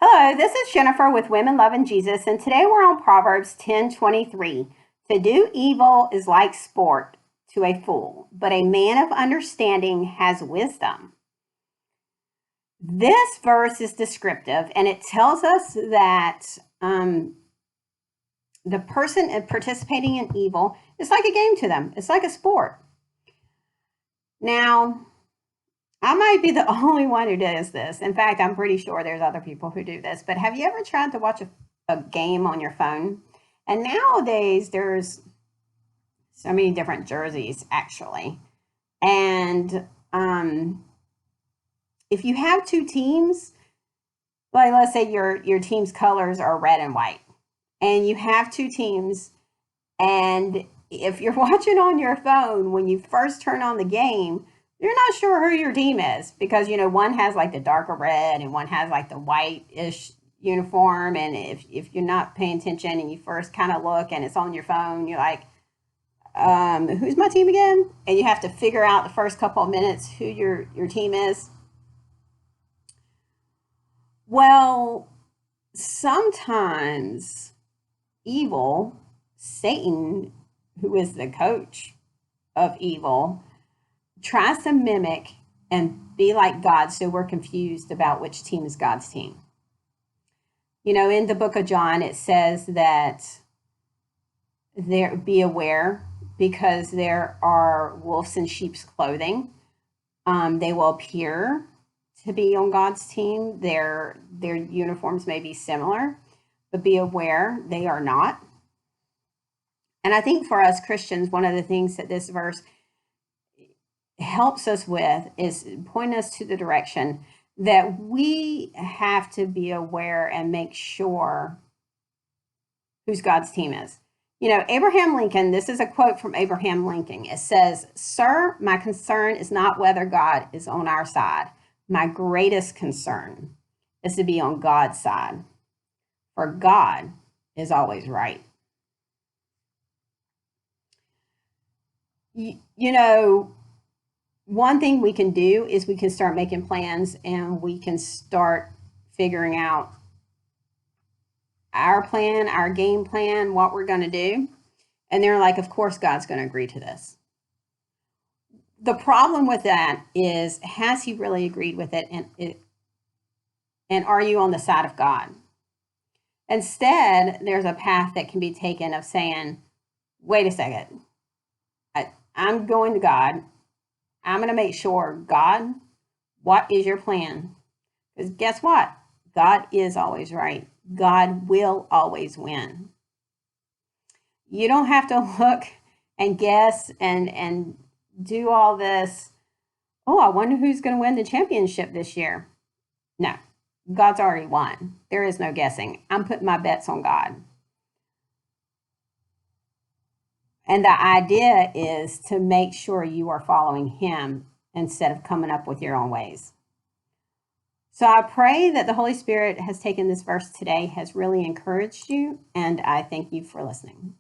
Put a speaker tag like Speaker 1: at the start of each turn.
Speaker 1: Hello, this is Jennifer with Women Loving Jesus, and today we're on Proverbs 10:23. To do evil is like sport to a fool, but a man of understanding has wisdom. This verse is descriptive, and it tells us that the person participating in evil is like a game to them. It's like a sport. Now, I might be the only one who does this. In fact, I'm pretty sure there's other people who do this. But have you ever tried to watch a game on your phone? And nowadays, there's so many different jerseys, actually. And if you have two teams, like let's say your team's colors are red and white, and you have two teams, and if you're watching on your phone, when you first turn on the game, you're not sure who your team is because, one has like the darker red and one has like the white-ish uniform. And if you're not paying attention and you first kind of look and it's on your phone, you're like, who's my team again? And you have to figure out the first couple of minutes who your team is. Well, sometimes evil, Satan, who is the coach of evil, tries to mimic and be like God, so we're confused about which team is God's team. In the book of John, it says that be aware because there are wolves in sheep's clothing. They will appear to be on God's team. Their uniforms may be similar, but be aware they are not. And I think for us Christians, one of the things that this verse helps us with is point us to the direction that we have to be aware and make sure whose God's team is. Abraham Lincoln, this is a quote from Abraham Lincoln. It says, "Sir, my concern is not whether God is on our side. My greatest concern is to be on God's side, for God is always right." One thing we can do is we can start making plans and we can start figuring out our plan, our game plan, what we're going to do. And they're like, of course, God's going to agree to this. The problem with that is, has he really agreed with it? And are you on the side of God? Instead, there's a path that can be taken of saying, wait a second, I'm going to God. I'm going to make sure, God, what is your plan? Because guess what? God is always right. God will always win. You don't have to look and guess and do all this. Oh, I wonder who's going to win the championship this year. No, God's already won. There is no guessing. I'm putting my bets on God. And the idea is to make sure you are following him instead of coming up with your own ways. So I pray that the Holy Spirit has taken this verse today, has really encouraged you, and I thank you for listening.